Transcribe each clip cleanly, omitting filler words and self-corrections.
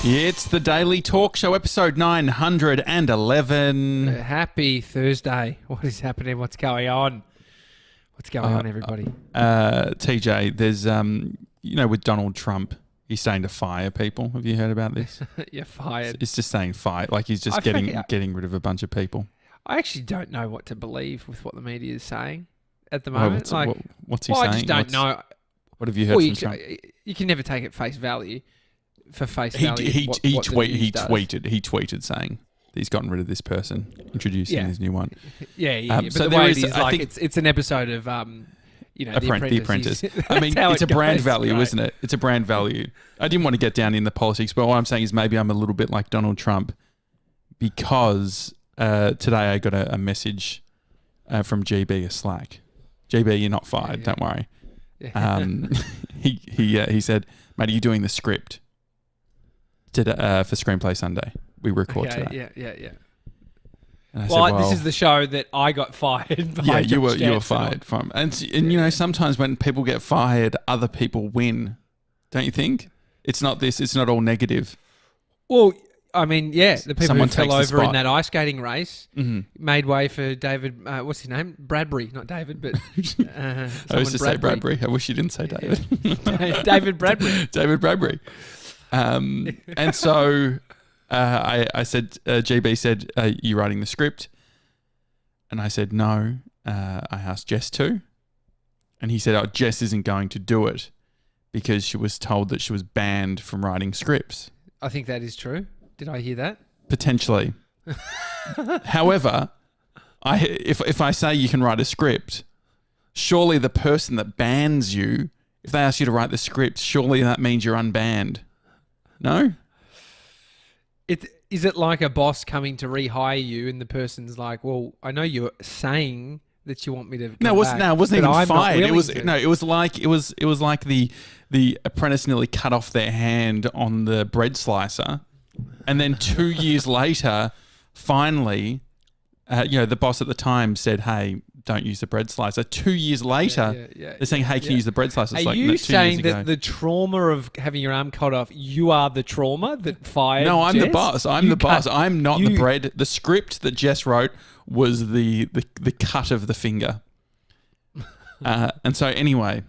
It's the Daily Talk Show, episode 911. Happy Thursday. What is happening? What's going on? What's going on, everybody? TJ, there's, with Donald Trump, he's starting to fire people. Have you heard about this? You're fired. It's just saying fire, like he's just getting rid of a bunch of people. I actually don't know what to believe with what the media is saying at the moment. What's he saying? I just don't know. What have you heard from Trump? You can never take it face value. For face value, he tweeted saying that he's gotten rid of this person, introducing his new one. But so the way it is, it's an episode of The Apprentice. I mean, it's a brand value, isn't it? It's a brand value. I didn't want to get down in the politics, but what I'm saying is maybe I'm a little bit like Donald Trump because today I got a message from GB, a Slack. GB, you're not fired. Don't worry. Yeah. He said, "Mate, are you doing the script for Screenplay Sunday? We record today." Yeah. And I said, this is the show that I got fired by. Yeah, you were fired from. And sometimes when people get fired, other people win. Don't you think? It's not all negative. Well, I mean, the people Someone who fell over in that ice skating race made way for David, what's his name? Bradbury, not David, but I used to say Bradbury. I wish you didn't say David. David Bradbury. David Bradbury. And so I said, GB said, "Are you writing the script?" And I said, "No." I asked Jess to. And he said, "Oh, Jess isn't going to do it because she was told that she was banned from writing scripts." I think that is true. Did I hear that? Potentially. However, if I say you can write a script, surely the person that bans you, if they ask you to write the script, surely that means you're unbanned. No? Is it like a boss coming to rehire you and the person's like, "Well, I know you're saying that you want me to come it wasn't even fired. It was like the apprentice nearly cut off their hand on the bread slicer. And then 2 years later, finally, the boss at the time said, "Hey, don't use the bread slicer." 2 years later, they're saying, "Hey, can you use the bread slicer?" Are you saying that the trauma of having your arm cut off, you are the trauma that fired No, I'm Jess? the boss. I'm the boss. I'm not the bread. The script that Jess wrote was the cut of the finger. And so anyway,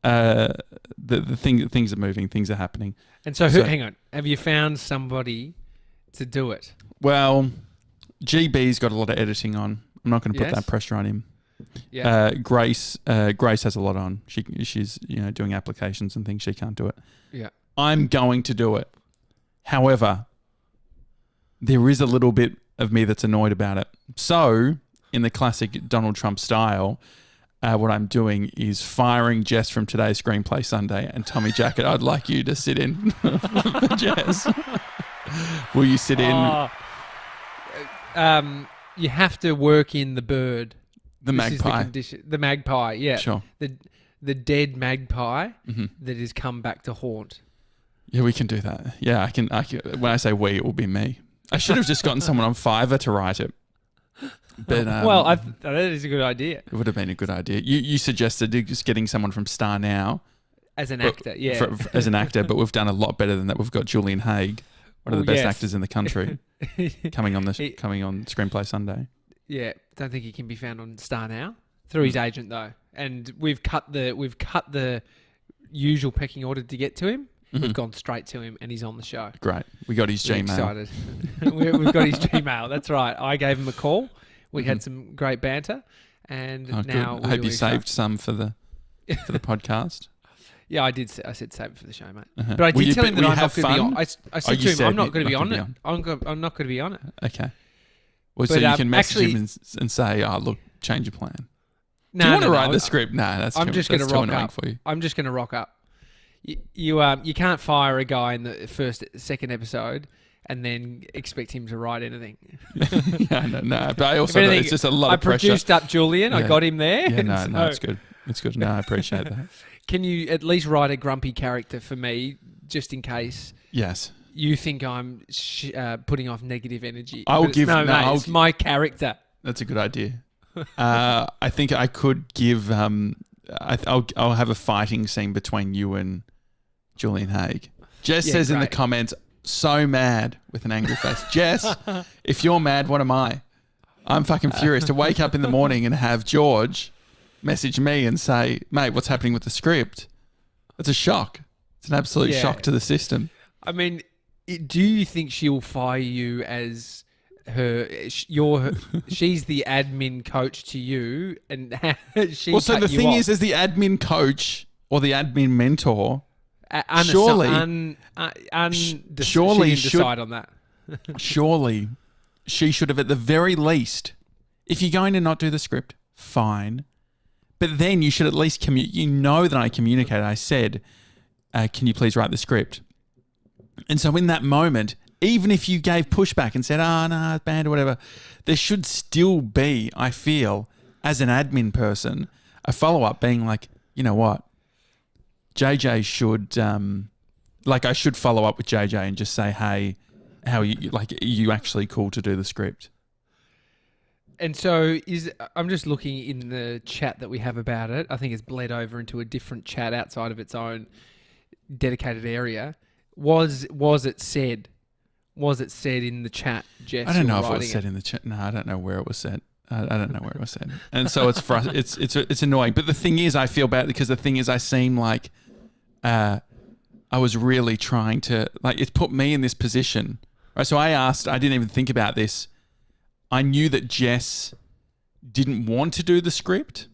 things are moving. Things are happening. And so hang on. Have you found somebody to do it? Well, GB's got a lot of editing on. I'm not going to put that pressure on him. Yeah. Grace has a lot on. She's doing applications and things. She can't do it. Yeah. I'm going to do it. However, there is a little bit of me that's annoyed about it. So, in the classic Donald Trump style, what I'm doing is firing Jess from today's Screenplay Sunday, and Tommy Jackett, I'd like you to sit in for Jess. Will you sit in? You have to work in the bird. The magpie. The magpie, yeah. Sure. The dead magpie that has come back to haunt. Yeah, we can do that. Yeah, I can. When I say we, it will be me. I should have just gotten someone on Fiverr to write it. But that is a good idea. It would have been a good idea. You suggested just getting someone from Star Now. As an actor, yeah. As an actor, but we've done a lot better than that. We've got Julian Haig, one of the best actors in the country, coming on Screenplay Sunday. Yeah, don't think he can be found on Star Now through his agent though, and we've cut the usual pecking order to get to him. We've gone straight to him, and he's on the show. Great, we got his Gmail. Excited. We've got his Gmail. That's right. I gave him a call. We had some great banter, and now I hope you saved some for the podcast. Yeah, I did. I said save it for the show, mate. But I did tell him that I'm not going to be on. I said to him, I'm not going to be on it. I'm not going to be on it. Okay. Well, so you can message him and say, "Oh, look, change your plan." Do you want to write the script? No, that's I'm just going to rock up for you. I'm just going to rock up. You can't fire a guy in the second episode and then expect him to write anything. No. But I also it's just a lot of pressure. I produced up Julian. I got him there. Yeah, no, it's good. It's good. No, I appreciate that. Can you at least write a grumpy character for me, just in case? Yes. You think I'm putting off negative energy? It's my character. That's a good idea. I think I could give. I'll have a fighting scene between you and Julian Haig. Jess Yeah, says in the great. comments, so mad with an angry face. Jess, if you're mad, what am I? I'm fucking furious to wake up in the morning and have George message me and say, mate, what's happening with the script? It's a shock. It's an absolute shock to the system. I mean, do you think she'll fire you as she's the admin coach to you, and she? Well, so the thing is, as the admin coach or the admin mentor, surely she can decide on that. Surely, she should have at the very least, if you're going to not do the script, fine. But then you should at least you know that I communicated. I said, can you please write the script? And so in that moment, even if you gave pushback and said, no, it's banned or whatever, there should still be, I feel, as an admin person, a follow-up being like, you know what? JJ should, I should follow up with JJ and just say, hey, how are you actually cool to do the script? And so I'm just looking in the chat that we have about it. I think it's bled over into a different chat outside of its own dedicated area. Was it said? Was it said in the chat, Jess? I don't know if it was said in the chat. No, I don't know where it was said. I don't know where it was said. And so it's annoying. But the thing is, I feel bad because the thing is, I seem like I was really trying to, it's put me in this position. Right? So I didn't even think about this. I knew that Jess didn't want to do the script.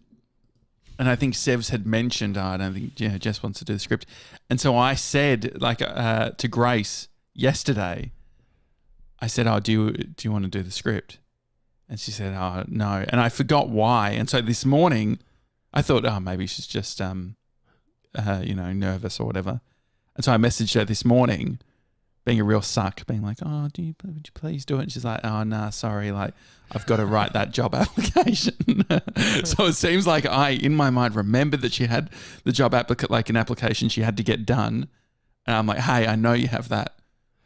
And I think Sevs had mentioned, I don't think Jess wants to do the script. And so I said, to Grace yesterday, I said, do you want to do the script? And she said, oh, no. And I forgot why. And so this morning, I thought, maybe she's just, nervous or whatever. And so I messaged her this morning, being a real suck, being like, would you please do it? And she's like, oh, nah, sorry. I've got to write that job application. So it seems like I, in my mind, remembered that she had the job an application she had to get done. And I'm like, hey, I know you have that,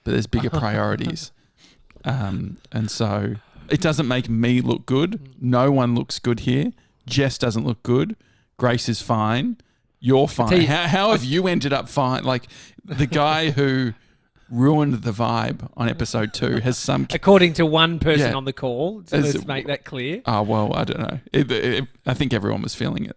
but there's bigger priorities. And so it doesn't make me look good. No one looks good here. Jess doesn't look good. Grace is fine. You're fine. How have you ended up fine? Like the guy who ruined the vibe on episode 2 has some... According to one person on the call. So let's make that clear. Oh, well, I don't know. I think everyone was feeling it.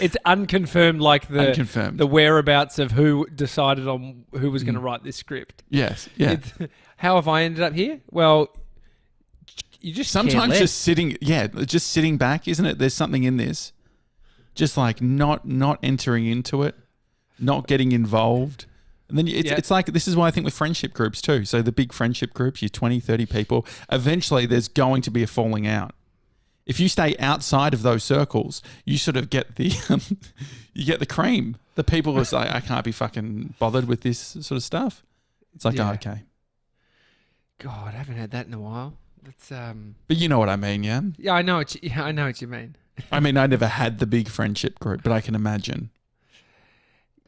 It's unconfirmed, the whereabouts of who decided on who was going to write this script. Yes, yeah. How have I ended up here? Well, you just sometimes just sitting back, isn't it? There's something in this, just not entering into it, not getting involved. And then it's like, this is why I think with friendship groups too. So the big friendship groups, you're 20, 30 people, eventually there's going to be a falling out. If you stay outside of those circles, you sort of get the cream. The people who say, I can't be fucking bothered with this sort of stuff. It's like, okay. God, I haven't had that in a while. That's But you know what I mean, yeah? Yeah, I know what you mean. I mean, I never had the big friendship group, but I can imagine.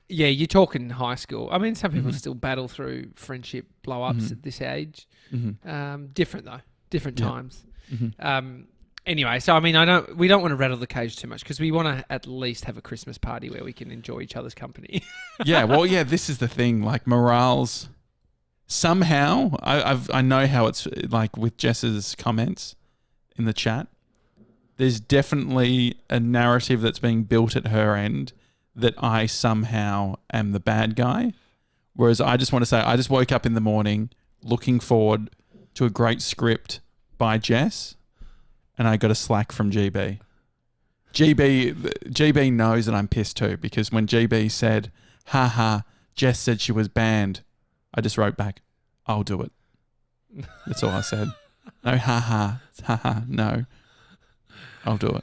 Yeah, you're talking high school. I mean, some people still battle through friendship blow-ups at this age. Mm-hmm. Different though, different times. Mm-hmm. Anyway, so I mean, we don't want to rattle the cage too much because we want to at least have a Christmas party where we can enjoy each other's company. This is the thing. Like morale's somehow. I know how it's like with Jess's comments in the chat. There's definitely a narrative that's being built at her end that I somehow am the bad guy. Whereas I just want to say, I just woke up in the morning looking forward to a great script by Jess, and I got a slack from GB. GB knows that I'm pissed too, because when GB said, haha, Jess said she was banned, I just wrote back, I'll do it. That's all I said. No, haha, no. I'll do it.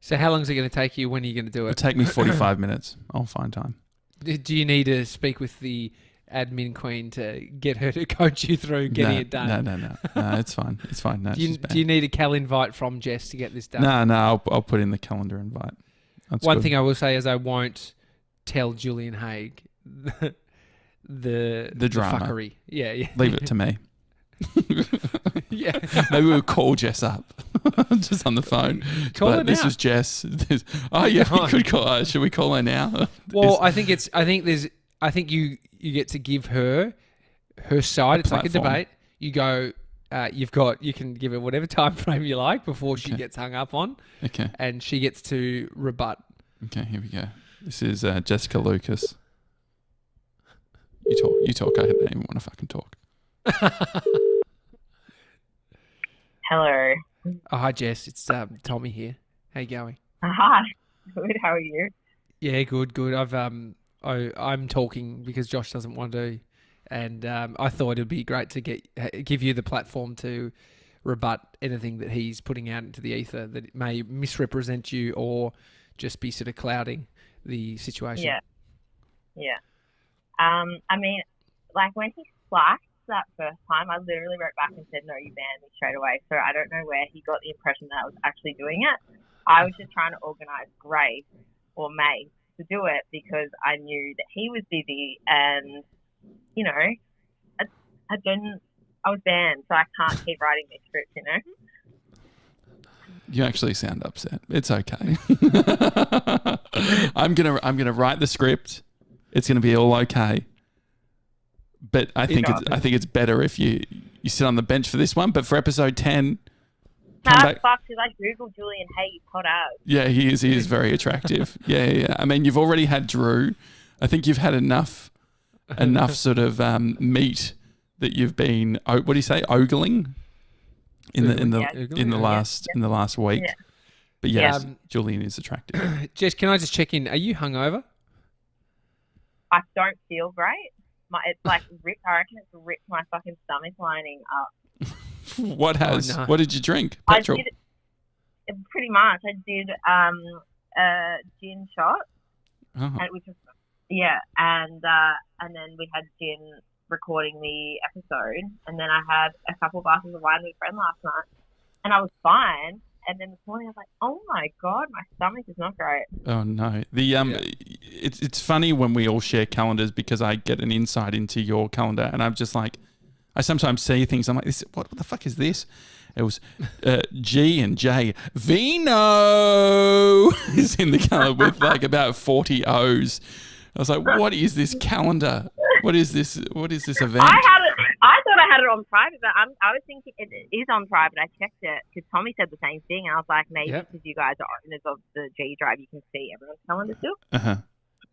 So how long is it going to take you? When are you going to do it? It'll take me 45 minutes. I'll find time. Do you need to speak with the admin queen to get her to coach you through getting it done? No, it's fine. It's fine. No, do you need a cal invite from Jess to get this done? No, I'll put in the calendar invite. That's One good. thing I will say is I won't tell Julian Haig the drama. Fuckery. Yeah. Leave it to me. Yeah. Maybe we'll call Jess up just on the phone. Call her now. This was Jess. We could call her. Should we call her now? Well, I think I think you get to give her side. It's like a debate. You go. You can give her whatever time frame you like before she gets hung up on. Okay. And she gets to rebut. Okay, here we go. This is Jessica Lucas. You talk. I don't even want to fucking talk. Hello. Oh, hi, Jess. It's Tommy here. How you going? Hi. Good. How are you? Yeah, good. I'm talking because Josh doesn't want to, and I thought it'd be great to give you the platform to rebut anything that he's putting out into the ether that may misrepresent you or just be sort of clouding the situation. Yeah. I mean, like when he slacked that first time, I literally wrote back and said, no, you banned me straight away. So I don't know where he got the impression that I was actually doing it. I was just trying to organise Grace or May to do it because I knew that he was busy and, you know, I was banned, so I can't keep writing this script, you know? You actually sound upset. It's okay. I'm gonna write the script. It's gonna be all okay. But I think it's better if you sit on the bench for this one. But for episode 10, fuck, because I googled Julian Hayes hot ass. Yeah, he is very attractive. Yeah. I mean, you've already had Drew. I think you've had enough sort of meat that you've been. What do you say? Ogling in the last week. Yeah. But yes, Julian is attractive. Jess, can I just check in? Are you hungover? I don't feel great. It's like ripped. I reckon it's ripped my fucking stomach lining up. What did you drink? Petrol? Pretty much. I did a gin shot, which was and then we had gin recording the episode, and then I had a couple of glasses of wine with a friend last night, and I was fine. And then this morning I was like, oh my God, my stomach is not great. Oh no. It's funny when we all share calendars because I get an insight into your calendar and I'm just like, I sometimes see things, I'm like, what the fuck is this? It was G and J. Vino is in the calendar with like about 40 O's. I was like, what is this calendar? What is this event? I thought I had it on private, but I was thinking it is on private. I checked it because Tommy said the same thing, and I was like, maybe because you guys are owners of the G Drive, you can see everyone's calendar still.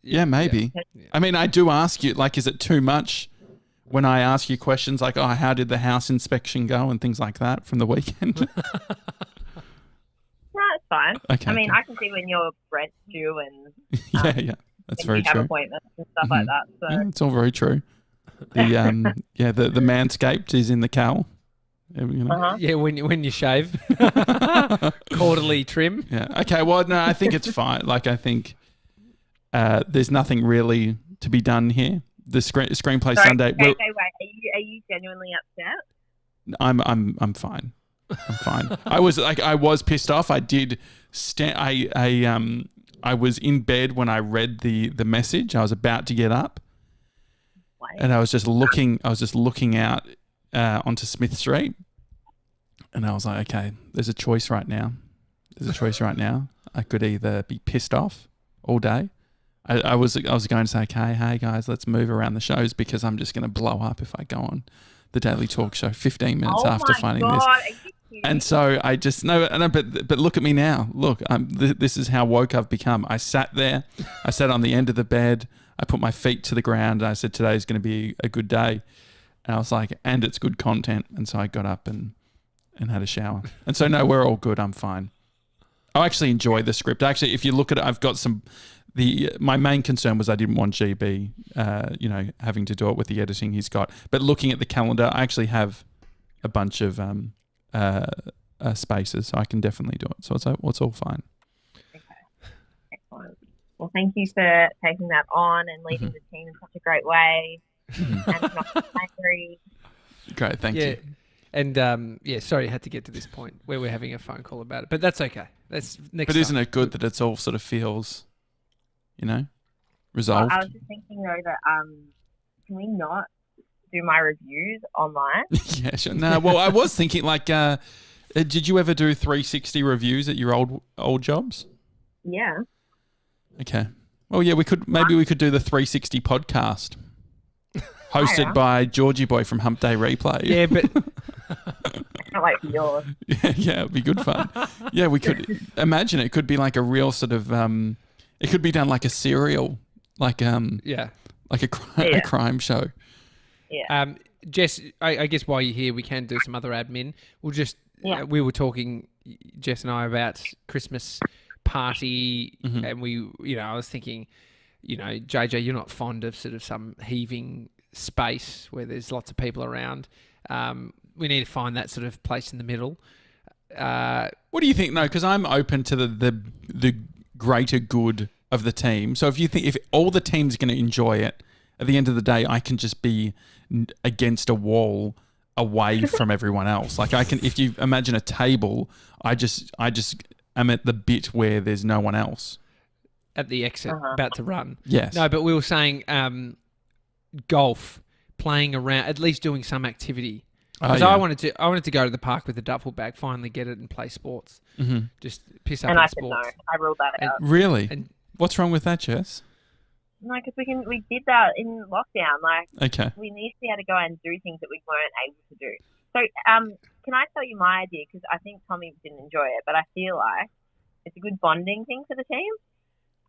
Yeah, maybe. Yeah. I mean, I do ask you, like, is it too much when I ask you questions like, oh, how did the house inspection go and things like that from the weekend? No, it's fine. Okay, I mean, I can see when your rent's due and yeah, that's very true. Have appointments and stuff like that. So yeah, it's all very true. The the Manscaped is in the cal. You know? Yeah, when you shave, quarterly trim. Yeah. Okay. Well, no, I think it's fine. Like, I think there's nothing really to be done here. The Screenplay Sunday. Wait. Are you genuinely upset? I'm fine. I'm fine. I was pissed off. I did. I was in bed when I read the message. I was about to get up. And I was just looking out onto Smith Street, and I was like, okay, there's a choice right now. I could either be pissed off all day. I was going to say, okay, hey guys, let's move around the shows because I'm just going to blow up if I go on the Daily Talk Show 15 minutes after finding this. And so I just but look at me now. Look, this is how woke I've become. I sat there. I sat on the end of the bed. I put my feet to the ground and I said, today's going to be a good day. And I was like, and it's good content. And so I got up and had a shower. And so, no, we're all good. I'm fine. I actually enjoy the script. Actually, if you look at it, I've got my main concern was I didn't want GB, having to do it with the editing he's got. But looking at the calendar, I actually have a bunch of spaces, so I can definitely do it. So it's all fine. Okay. Excellent. Well, thank you for taking that on and leading the team in such a great way. And not angry. Great, thank you. And sorry, I had to get to this point where we're having a phone call about it, but that's okay. That's next. But isn't it good that it's all sort of feels, resolved? Well, I was just thinking though that can we not do my reviews online? Yeah, sure. No, well, I was thinking like, did you ever do 360 reviews at your old jobs? Yeah. Okay. Well, yeah, we could do the 360 podcast hosted by Georgie Boy from Hump Day Replay. Yeah, but I can't wait for yours. yeah, it'd be good fun. Yeah, we could imagine it could be like a real sort of it could be done like a serial, like like a crime show. Yeah. Jess, I guess while you're here, we can do some other admin. We'll just we were talking, Jess and I, about Christmas party, and I was thinking, JJ, you're not fond of sort of some heaving space where there's lots of people around. We need to find that sort of place in the middle. What do you think? No, because I'm open to the greater good of the team. So if all the team's going to enjoy it, at the end of the day, I can just be against a wall away from everyone else. Like I can, if you imagine a table, I just am at the bit where there's no one else. At the exit, about to run. Yes. No, but we were saying golf, playing around, at least doing some activity. Because I wanted to go to the park with a duffel bag, finally get it and play sports. Mm-hmm. Just piss up and in I sports. said no. I ruled that out. Really? And what's wrong with that, Jess? No, because we did that in lockdown. Like, we need to be able to go out and do things that we weren't able to do. So, can I tell you my idea? Because I think Tommy didn't enjoy it, but I feel like it's a good bonding thing for the team.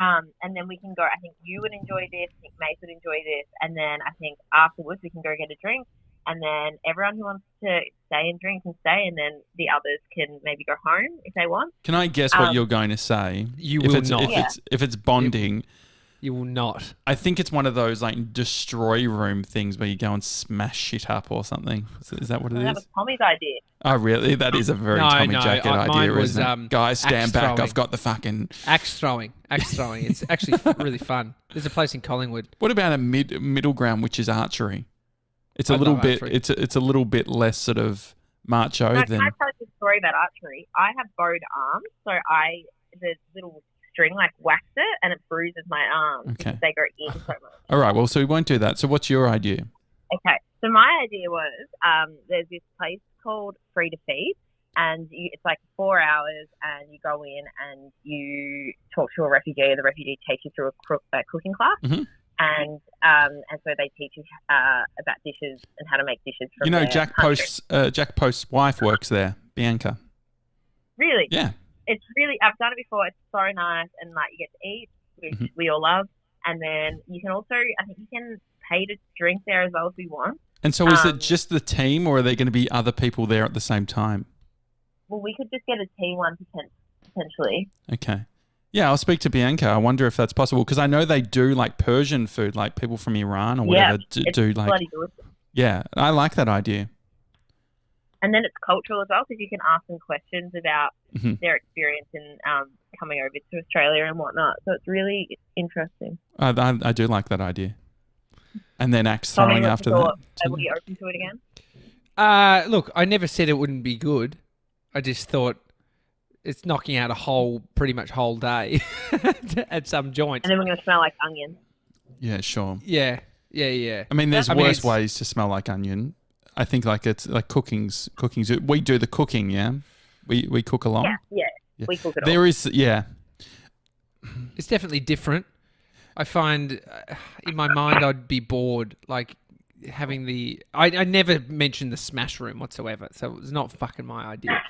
And then we can go, I think you would enjoy this, I think Mace would enjoy this, and then I think afterwards we can go get a drink, and then everyone who wants to stay and drink can stay, and then the others can maybe go home if they want. Can I guess what you're going to say? You will not. If it's bonding... You will not. I think it's one of those like destroy room things where you go and smash shit up or something. Is that what it is? That was Tommy's idea. Oh, really? That is a very Tommy Jackett idea, isn't it? Guys, stand back. I've got the fucking... Axe throwing. It's actually really fun. There's a place in Collingwood. What about a middle ground, which is archery? It's a little bit... It's a little bit less sort of macho than... Can I tell you a story about archery? I have bowed arms, so the little string whacks it and it bruises my arms because they go in so much. All right, well, so we won't do that. So what's your idea? Okay, so my idea was there's this place called Free to Feed, and it's like 4 hours, and you go in and you talk to a refugee. The refugee takes you through a cooking class, and so they teach you about dishes and how to make dishes from Jack Post's wife works there, Bianca. Really? Yeah. It's really, I've done it before. It's so nice, and you get to eat, which we all love. And then you can also, I think you can pay to drink there as well if you want. And so is it just the team, or are there going to be other people there at the same time? Well, we could just get a team one potentially. Okay. Yeah, I'll speak to Bianca. I wonder if that's possible, because I know they do Persian food, people from Iran or whatever do bloody delicious. Yeah, I like that idea. And then it's cultural as well, because you can ask them questions about their experience in coming over to Australia and whatnot. So it's really interesting. I do like that idea. And then axe throwing after that. Are we open to it again? Look, I never said it wouldn't be good. I just thought it's knocking out pretty much whole day at some joint. And then we're going to smell like onion. Yeah, sure. Yeah. I mean, there's worse ways to smell like onion. I think it's cooking's. We do the cooking, yeah. We cook along. Yeah. We cook it all. There is, yeah. It's definitely different. I find in my mind I'd be bored, having I never mentioned the smash room whatsoever, so it was not fucking my idea.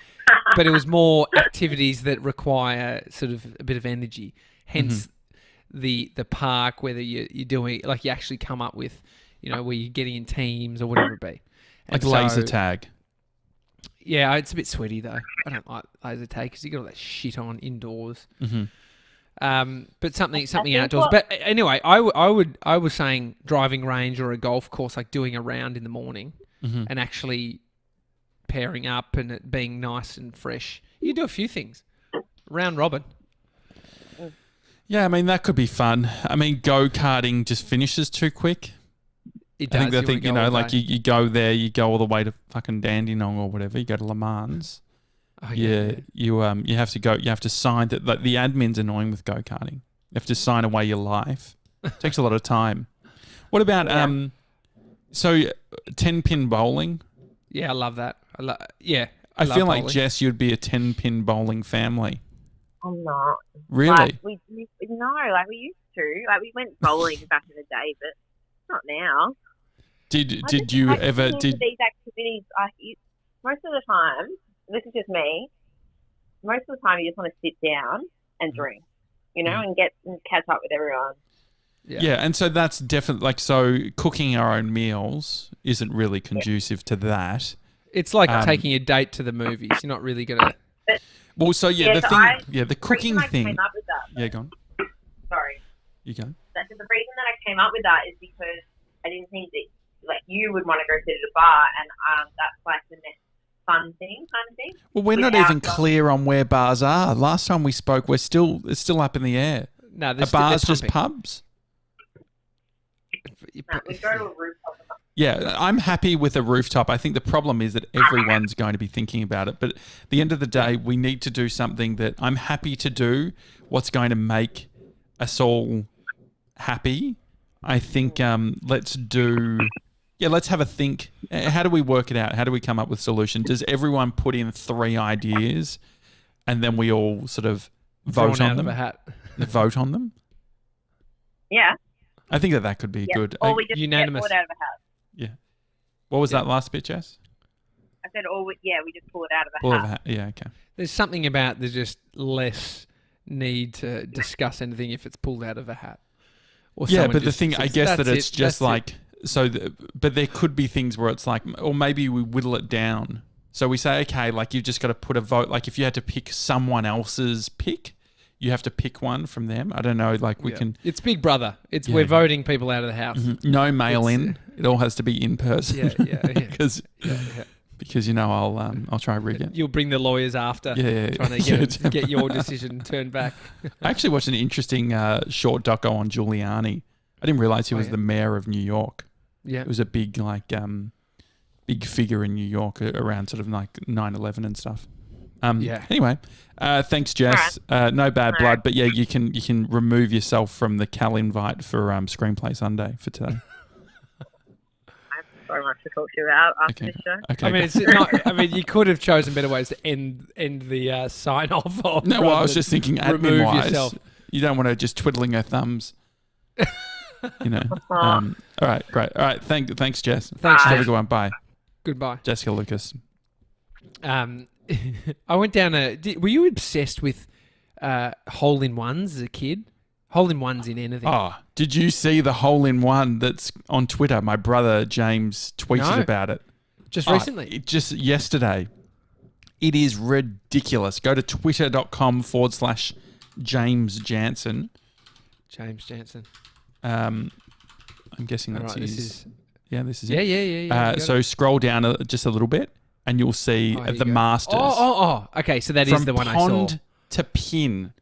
But it was more activities that require sort of a bit of energy. Hence the park, whether you're doing you actually come up with, where you're getting in teams or whatever it be. And laser tag. Yeah, it's a bit sweaty though. I don't like laser tag because you got all that shit on indoors. But something outdoors. But anyway, I was saying driving range or a golf course, doing a round in the morning and actually pairing up and it being nice and fresh. You do a few things. Round robin. Yeah, I mean, that could be fun. I mean, go-karting just finishes too quick. It does. I think you go there, you go all the way to fucking Dandenong or whatever. You go to Le Mans. Oh, yeah. You have to go. You have to sign that. The admin's annoying with go karting. You have to sign away your life. It takes a lot of time. What about 10-pin bowling? Yeah, I love that. I feel like Jess, you'd be a 10-pin bowling family. I'm not. Really? We used to. Like, we went bowling back in the day, but not now. Did you ever did these activities? Most of the time, this is just me. Most of the time, you just want to sit down and drink, and catch up with everyone. Yeah, and so that's definitely like, so cooking our own meals isn't really conducive to that. It's like taking a date to the movies. You're not really gonna. Well, so the cooking thing. Came up with that, yeah, go on. Sorry. You go. The reason that I came up with that is because I didn't think that you would want to go sit at a bar, and that's like the next fun thing kind of thing. Well, we're not even clear on where bars are. Last time we spoke, it's still up in the air. No, are bars just pubs? No, we go to a rooftop. Yeah, I'm happy with a rooftop. I think the problem is that everyone's going to be thinking about it. But at the end of the day, we need to do something that I'm happy to do, what's going to make us all happy. I think let's have a think. How do we work it out? How do we come up with solutions? Does everyone put in 3 ideas and then we all sort of vote on them? Out of a hat. Vote on them? Yeah. I think that could be good. Or we just unanimous. get pulled out of a hat. Yeah. What was that last bit, Jess? I said, we just pull it out of a Pull hat. out of a hat. Yeah, okay. There's something about there's just less need to discuss anything if it's pulled out of a hat. Or but the thing, I guess that it's just like, but there could be things where it's like, or maybe we whittle it down. So we say, okay, like you've just got to put a vote. Like if you had to pick someone else's pick, you have to pick one from them. I don't know. Like we can. It's Big Brother. We're voting people out of the house. Mm-hmm. No mail in. It all has to be in person. Yeah. Because I'll try and rig it. You'll bring the lawyers after. Trying to get your decision turned back. I actually watched an interesting short doco on Giuliani. I didn't realize he was the mayor of New York. Yeah, it was a big big figure in New York around sort of like 9/11 and stuff. Anyway, thanks, Jess. Right. No bad blood, but yeah, you can remove yourself from the Cal invite for Screenplay Sunday for today. I have so much to talk to you about after this show. Okay, I mean, it's not. I mean, you could have chosen better ways to end the sign off. No, well, I was just thinking, remove admin-wise, yourself. You don't want to just twiddling her thumbs. All right, great. All right, thanks, Jess. Thanks. Have a good one. Bye. Goodbye, Jessica Lucas. I went down were you obsessed with hole-in-ones as a kid? Hole-in-ones in anything? Oh, did you see the hole-in-one that's on Twitter? My brother James tweeted about it. Just recently? Just yesterday. It is ridiculous. Go to twitter.com/James Janssen. James Janssen. I'm guessing that's his. This is it. Yeah. So scroll down just a little bit. And you'll see the Masters. Okay, so that is the one I saw. From pond to pin,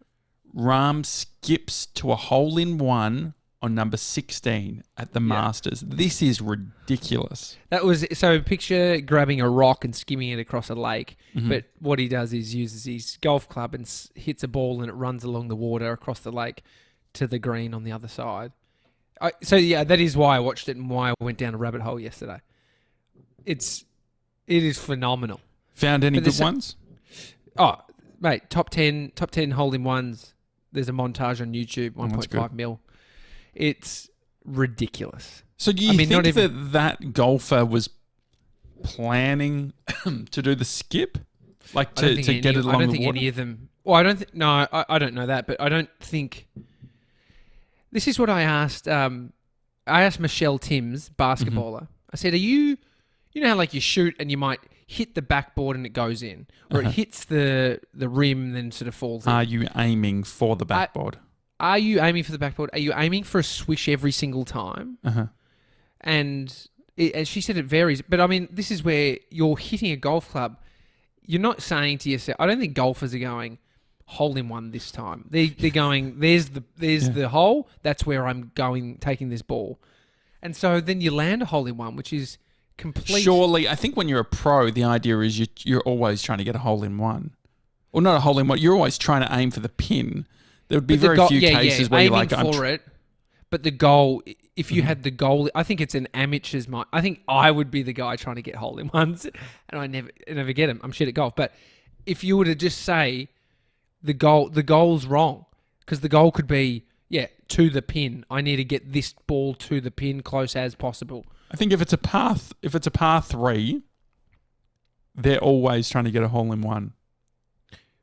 Rahm skips to a hole-in-one on number 16 at the Masters. This is ridiculous. That was picture grabbing a rock and skimming it across a lake. Mm-hmm. But what he does is uses his golf club and hits a ball and it runs along the water across the lake to the green on the other side. That is why I watched it and why I went down a rabbit hole yesterday. It is phenomenal. Found any good ones? Oh, mate, top 10 hole-in-ones. There's a montage on YouTube, 1.5 mil. It's ridiculous. So do you think that golfer was planning to do the skip? Like to get it along the water? I don't think any of them... Well, I don't think... No, I don't know that, but I don't think... This is what I asked. I asked Michelle Timms, basketballer. I said, are you... You know how like you shoot and you might hit the backboard and it goes in, or it hits the rim and then sort of falls in. Are you aiming for the backboard? Are you aiming for the backboard? Are you aiming for a swish every single time? And as she said, it varies. But I mean, this is where you're hitting a golf club. You're not saying to yourself, I don't think golfers are going hole-in-one this time. They're going, there's the hole. That's where I'm going, taking this ball. And so then you land a hole-in-one, which is... complete. Surely, I think when you're a pro, the idea is you're always trying to get a hole-in-one. Or not a hole-in-one, you're always trying to aim for the pin. There would be very few cases where you're like... aiming for it, but the goal, if you had the goal, I think it's an amateur's mind. I think I would be the guy trying to get hole-in-ones, and I never get them. I'm shit at golf. But if you were to just say the goal's wrong, because the goal could be, Yeah, to the pin. I need to get this ball to the pin close as possible. I think if it's a par 3, they're always trying to get a hole in one.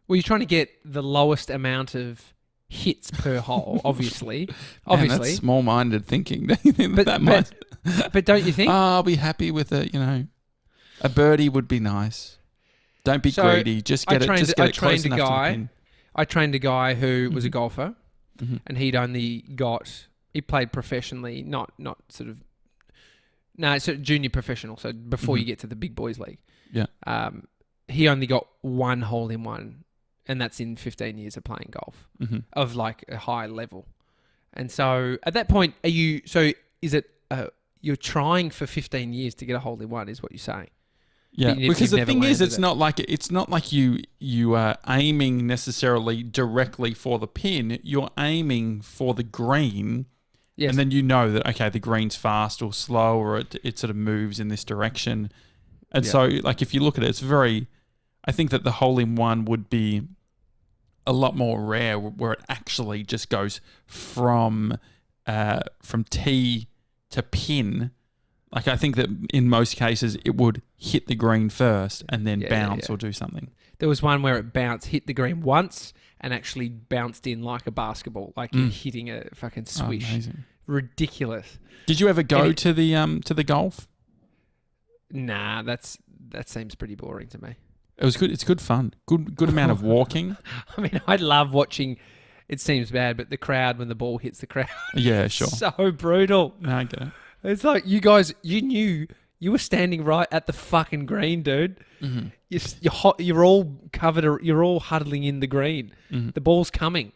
Well, you're trying to get the lowest amount of hits per hole, obviously. Man, that's small-minded thinking. But don't you think? I'll be happy with it, A birdie would be nice. Don't be greedy. Just get it close enough to the pin. I trained a guy who was a golfer, and he played professionally, not sort of, it's a junior professional, so before you get to the big boys league. Yeah. He only got one hole in one, and that's in 15 years of playing golf of like a high level. And so at that point, is it you're trying for 15 years to get a hole in one is what you're saying? Yeah, because the thing is, it's not like you are aiming necessarily directly for the pin. You're aiming for the green, yes. And then you know that, okay, the green's fast or slow, or it sort of moves in this direction. And so, like, if you look at it, I think that the hole in one would be a lot more rare, where it actually just goes from tee to pin. Like, I think that in most cases it would hit the green first and then bounce or do something. There was one where it hit the green once and actually bounced in like a basketball, like you're hitting a fucking swish. Amazing. Ridiculous. Did you ever go to the golf? Nah, that seems pretty boring to me. It was good. It's good fun. Good amount of walking. I mean, I love watching. It seems bad, but the crowd when the ball hits the crowd. Yeah, sure. So brutal. No, I get it. It's like you guys, you knew you were standing right at the fucking green, dude. Mm-hmm. You're all covered. You're all huddling in the green. Mm-hmm. The ball's coming,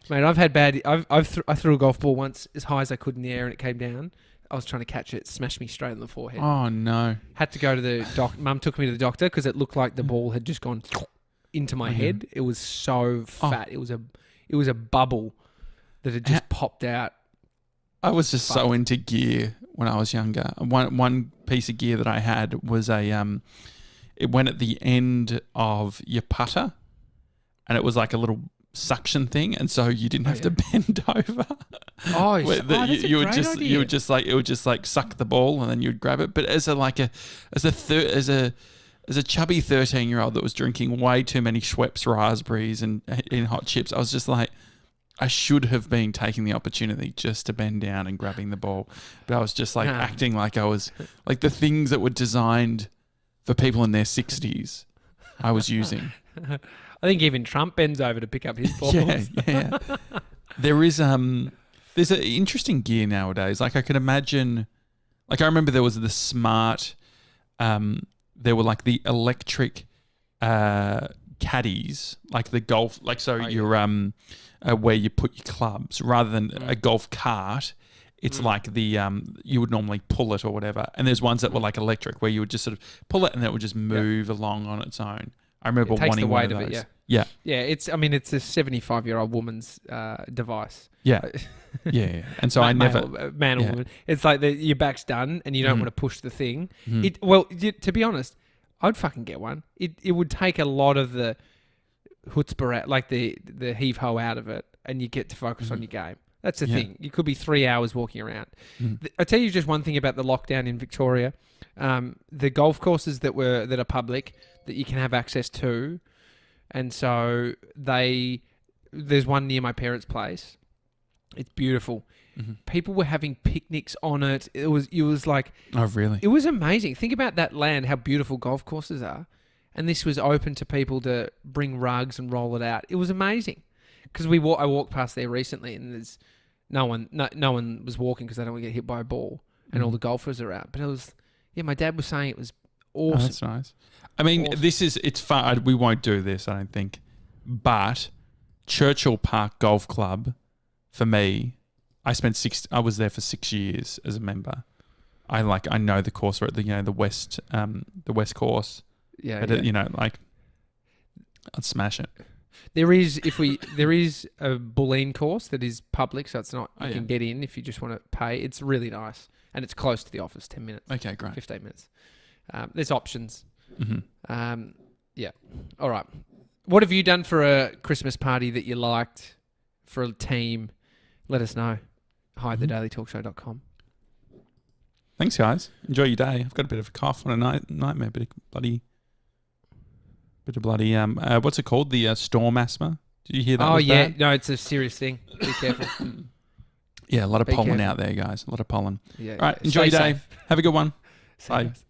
mate. I've had bad. I threw a golf ball once as high as I could in the air and it came down. I was trying to catch it, smashed me straight on the forehead. Oh no! Had to go to the doctor. Mum took me to the doctor because it looked like the ball had just gone into my head. It was so fat. It was a bubble that had just popped out. I was just so into gear when I was younger. One piece of gear that I had was it went at the end of your putter, and it was like a little suction thing, and so you didn't have to bend over. You would just like suck the ball, and then you'd grab it. But as a chubby 13-year-old that was drinking way too many Schweppes raspberries and eating hot chips, I was just like, I should have been taking the opportunity just to bend down and grabbing the ball. But I was just like acting like I was like the things that were designed for people in their 60s I was using. I think even Trump bends over to pick up his balls. Yeah. There's an interesting gear nowadays. Like I could imagine, like I remember there was the smart, there were like the electric caddies, like the golf, like where you put your clubs rather than a golf cart. It's like the you would normally pull it or whatever. And there's ones that were like electric where you would just sort of pull it and then it would just move along on its own. I remember wanting one of those. Yeah. It's a 75-year-old woman's device. Yeah. And so man or woman. It's like your back's done and you don't want to push the thing. To be honest, I'd fucking get one. It would take a lot of the chutzpah out, like the heave-ho out of it, and you get to focus on your game. That's the thing. You could be 3 hours walking around. I'll tell you just one thing about the lockdown in Victoria. The golf courses that are public that you can have access to, and so there's one near my parents' place. It's beautiful. People were having picnics on it. It was like, oh really? It was amazing. Think about that land, how beautiful golf courses are, and this was open to people to bring rugs and roll it out. It was amazing because I walked past there recently, and there's no one was walking because they don't want to get hit by a ball, and all the golfers are out. But it was, my dad was saying it was awesome. Oh, that's nice. I mean, it's fun. We won't do this, I don't think, but Churchill Park Golf Club, for me, I was there for 6 years as a member. I know the course, or the west course. I'd smash it. There is a Bulleen course that is public, so it's not you can get in if you just want to pay. It's really nice and it's close to the office. 10 minutes. Okay, great. 15 minutes. There's options. All right. What have you done for a Christmas party that you liked for a team let us know. Hi at thedailytalkshow.com. Thanks, guys. Enjoy your day. I've got a bit of a cough on a nightmare, bit of bloody what's it called? The storm asthma. Did you hear that? Oh yeah, bad? no, it's a serious thing. Be careful. Yeah, a lot of pollen careful. out there, guys. A lot of pollen. Yeah. All right, enjoy your day. Safe. Have a good one. See you Bye. guys.